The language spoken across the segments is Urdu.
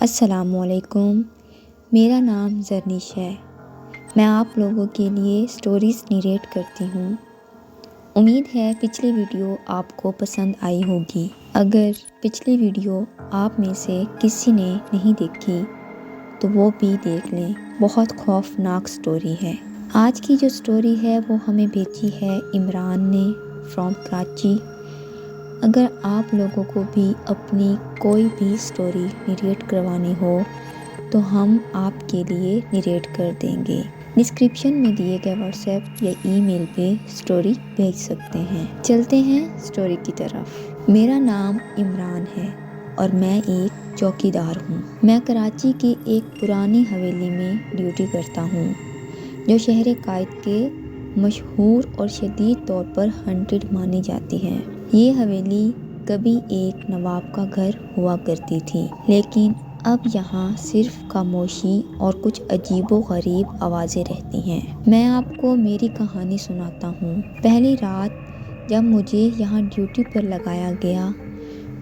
السلام علیکم، میرا نام زرنیش ہے۔ میں آپ لوگوں کے لیے سٹوریز نیریٹ کرتی ہوں۔ امید ہے پچھلی ویڈیو آپ کو پسند آئی ہوگی۔ اگر پچھلی ویڈیو آپ میں سے کسی نے نہیں دیکھی تو وہ بھی دیکھ لیں، بہت خوفناک سٹوری ہے۔ آج کی جو سٹوری ہے وہ ہمیں بھیجی ہے عمران نے فرام کراچی۔ اگر آپ لوگوں کو بھی اپنی کوئی بھی سٹوری نیریٹ کروانی ہو تو ہم آپ کے لیے نیریٹ کر دیں گے۔ ڈسکرپشن میں دیے گئے واٹس ایپ یا ای میل پہ سٹوری بھیج سکتے ہیں۔ چلتے ہیں سٹوری کی طرف۔ میرا نام عمران ہے اور میں ایک چوکیدار ہوں۔ میں کراچی کی ایک پرانی حویلی میں ڈیوٹی کرتا ہوں جو شہر قائد کے مشہور اور شدید طور پر ہانٹڈ مانی جاتی ہے۔ یہ حویلی کبھی ایک نواب کا گھر ہوا کرتی تھی، لیکن اب یہاں صرف خاموشی اور کچھ عجیب و غریب آوازیں رہتی ہیں۔ میں آپ کو میری کہانی سناتا ہوں۔ پہلی رات جب مجھے یہاں ڈیوٹی پر لگایا گیا،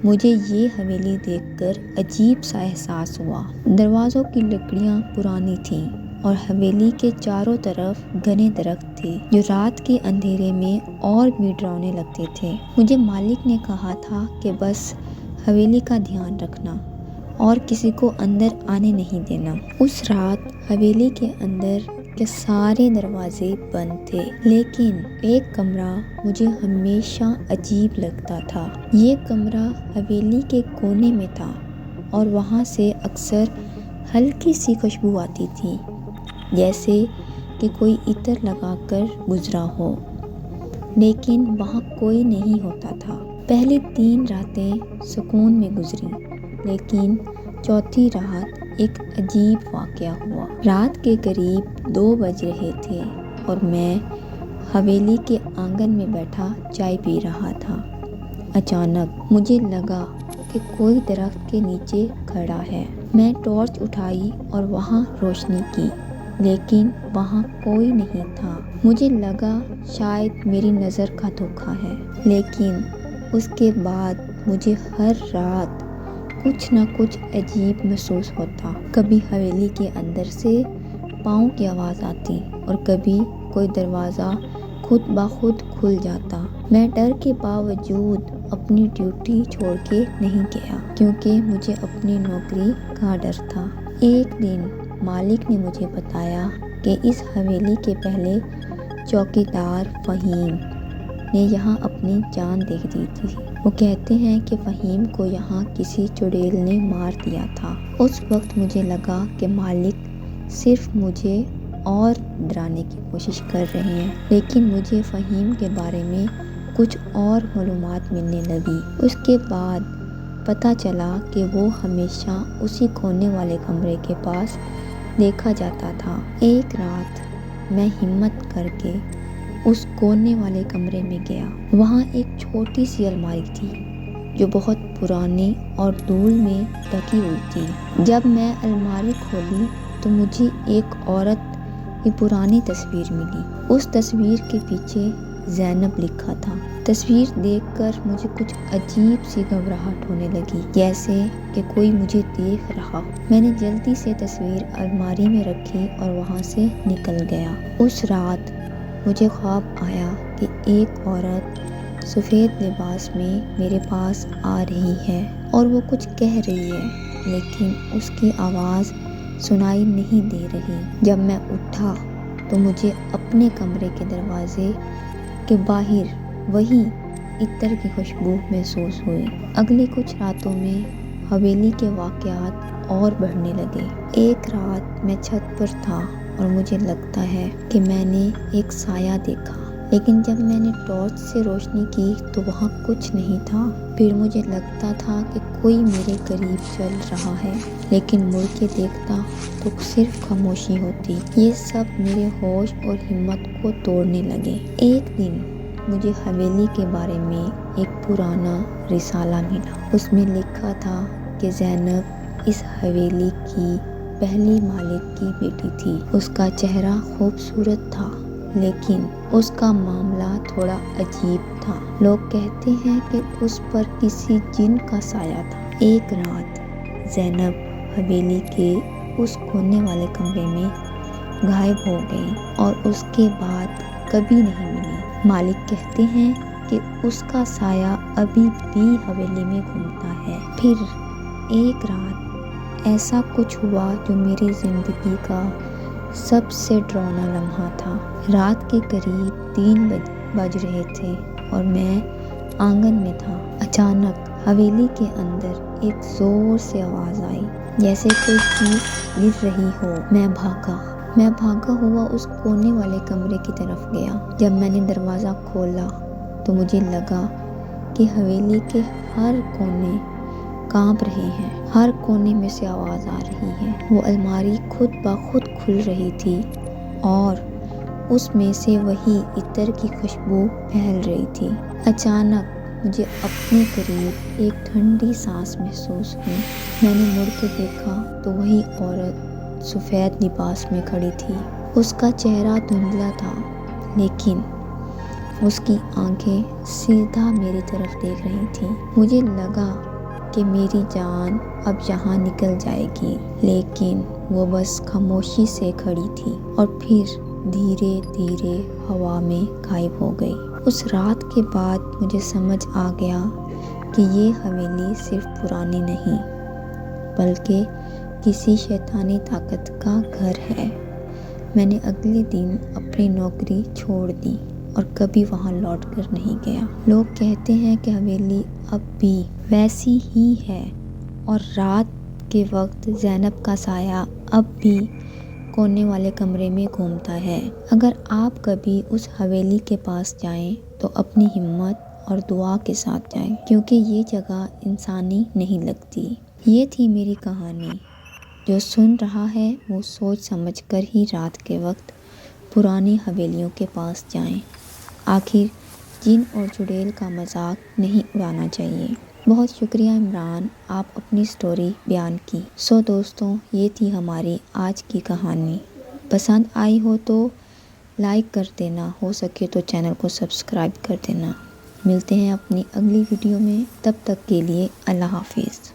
مجھے یہ حویلی دیکھ کر عجیب سا احساس ہوا۔ دروازوں کی لکڑیاں پرانی تھیں اور حویلی کے چاروں طرف گھنے درخت تھے جو رات کے اندھیرے میں اور بھی ڈراؤنے لگتے تھے۔ مجھے مالک نے کہا تھا کہ بس حویلی کا دھیان رکھنا اور کسی کو اندر آنے نہیں دینا۔ اس رات حویلی کے اندر کے سارے دروازے بند تھے، لیکن ایک کمرہ مجھے ہمیشہ عجیب لگتا تھا۔ یہ کمرہ حویلی کے کونے میں تھا اور وہاں سے اکثر ہلکی سی خوشبو آتی تھی، جیسے کہ کوئی عطر لگا کر گزرا ہو، لیکن وہاں کوئی نہیں ہوتا تھا۔ پہلی 3 راتیں سکون میں گزری، لیکن چوتھی رات ایک عجیب واقعہ ہوا۔ رات کے قریب 2 بج رہے تھے اور میں حویلی کے آنگن میں بیٹھا چائے پی رہا تھا۔ اچانک مجھے لگا کہ کوئی درخت کے نیچے کھڑا ہے۔ میں ٹارچ اٹھائی اور وہاں روشنی کی، لیکن وہاں کوئی نہیں تھا۔ مجھے لگا شاید میری نظر کا دھوکا ہے، لیکن اس کے بعد مجھے ہر رات کچھ نہ کچھ عجیب محسوس ہوتا۔ کبھی حویلی کے اندر سے پاؤں کی آواز آتی اور کبھی کوئی دروازہ خود بخود کھل جاتا۔ میں ڈر کے باوجود اپنی ڈیوٹی چھوڑ کے نہیں گیا، کیونکہ مجھے اپنی نوکری کا ڈر تھا۔ ایک دن مالک نے مجھے بتایا کہ اس حویلی کے پہلے چوکیدار فہیم نے یہاں اپنی جان دے دی تھی۔ وہ کہتے ہیں کہ فہیم کو یہاں کسی چڑیل نے مار دیا تھا۔ اس وقت مجھے لگا کہ مالک صرف مجھے اور ڈرانے کی کوشش کر رہے ہیں، لیکن مجھے فہیم کے بارے میں کچھ اور معلومات ملنے لگی۔ اس کے بعد پتہ چلا کہ وہ ہمیشہ اسی کونے والے کمرے کے پاس دیکھا جاتا تھا۔ ایک رات میں ہمت کر کے اس کونے والے کمرے میں گیا۔ وہاں ایک چھوٹی سی الماری تھی جو بہت پرانی اور دھول میں ڈھکی ہوئی تھی۔ جب میں الماری کھولی تو مجھے ایک عورت کی پرانی تصویر ملی۔ اس تصویر کے پیچھے زینب لکھا تھا۔ تصویر دیکھ کر مجھے کچھ عجیب سی گھبراہٹ ہونے لگی، جیسے کہ کوئی مجھے دیکھ رہا ہو۔ میں نے جلدی سے تصویر الماری میں رکھی اور وہاں سے نکل گیا۔ اس رات مجھے خواب آیا کہ ایک عورت سفید لباس میں میرے پاس آ رہی ہے اور وہ کچھ کہہ رہی ہے، لیکن اس کی آواز سنائی نہیں دے رہی۔ جب میں اٹھا تو مجھے اپنے کمرے کے دروازے کے باہر وہی عطر کی خوشبو محسوس ہوئی۔ اگلی کچھ راتوں میں حویلی کے واقعات اور بڑھنے لگے۔ ایک رات میں چھت پر تھا اور مجھے لگتا ہے کہ میں نے ایک سایہ دیکھا، لیکن جب میں نے ٹارچ سے روشنی کی تو وہاں کچھ نہیں تھا۔ پھر مجھے لگتا تھا کہ کوئی میرے قریب چل رہا ہے، لیکن مڑ کے دیکھتا تو صرف خاموشی ہوتی۔ یہ سب میرے ہوش اور ہمت کو توڑنے لگے۔ ایک دن مجھے حویلی کے بارے میں ایک پرانا رسالہ ملا۔ اس میں لکھا تھا کہ زینب اس حویلی کی پہلی مالک کی بیٹی تھی۔ اس کا چہرہ خوبصورت تھا، لیکن اس کا معاملہ تھوڑا عجیب تھا۔ لوگ کہتے ہیں کہ اس پر کسی جن کا سایہ تھا۔ ایک رات زینب حویلی کے اس کونے والے کمرے میں غائب ہو گئی اور اس کے بعد کبھی نہیں ملی۔ مالک کہتے ہیں کہ اس کا سایہ ابھی بھی حویلی میں گھومتا ہے۔ پھر ایک رات ایسا کچھ ہوا جو میری زندگی کا سب سے ڈراؤنا لمحہ تھا۔ رات کے قریب 3 بج رہے تھے اور میں آنگن میں تھا۔ اچانک حویلی کے اندر ایک زور سے آواز آئی، جیسے کوئی چیز گر رہی ہو۔ میں بھاگا ہوا اس کونے والے کمرے کی طرف گیا۔ جب میں نے دروازہ کھولا تو مجھے لگا کہ حویلی کے ہر کونے کانپ رہے ہیں، ہر کونے میں سے آواز آ رہی ہے۔ وہ الماری خود بخود کھل رہی تھی اور اس میں سے وہی عطر کی خوشبو پھیل رہی تھی۔ اچانک مجھے اپنے قریب ایک ٹھنڈی سانس محسوس ہوئی۔ میں نے مڑ کے دیکھا تو وہی عورت سفید لباس میں کھڑی تھی۔ اس کا چہرہ دھندلا تھا لیکن اس کی آنکھیں سیدھا میری طرف دیکھ رہی تھیں۔ مجھے لگا کہ میری جان اب یہاں نکل جائے گی، لیکن وہ بس خاموشی سے کھڑی تھی اور پھر دھیرے دھیرے ہوا میں غائب ہو گئی۔ اس رات کے بعد مجھے سمجھ آ گیا کہ یہ حویلی صرف پرانی نہیں بلکہ کسی شیطانی طاقت کا گھر ہے۔ میں نے اگلے دن اپنی نوکری چھوڑ دی اور کبھی وہاں لوٹ کر نہیں گیا۔ لوگ کہتے ہیں کہ حویلی اب بھی ویسی ہی ہے اور رات کے وقت زینب کا سایہ اب بھی کونے والے کمرے میں گھومتا ہے۔ اگر آپ کبھی اس حویلی کے پاس جائیں تو اپنی ہمت اور دعا کے ساتھ جائیں، کیونکہ یہ جگہ انسانی نہیں لگتی۔ یہ تھی میری کہانی۔ جو سن رہا ہے وہ سوچ سمجھ کر ہی رات کے وقت پرانی حویلیوں کے پاس جائیں۔ آخر جن اور چڑیل کا مذاق نہیں اڑانا چاہیے۔ بہت شکریہ عمران، آپ اپنی سٹوری بیان کی۔ دوستوں، یہ تھی ہماری آج کی کہانی۔ پسند آئی ہو تو لائک کر دینا، ہو سکے تو چینل کو سبسکرائب کر دینا۔ ملتے ہیں اپنی اگلی ویڈیو میں، تب تک کے لیے اللہ حافظ۔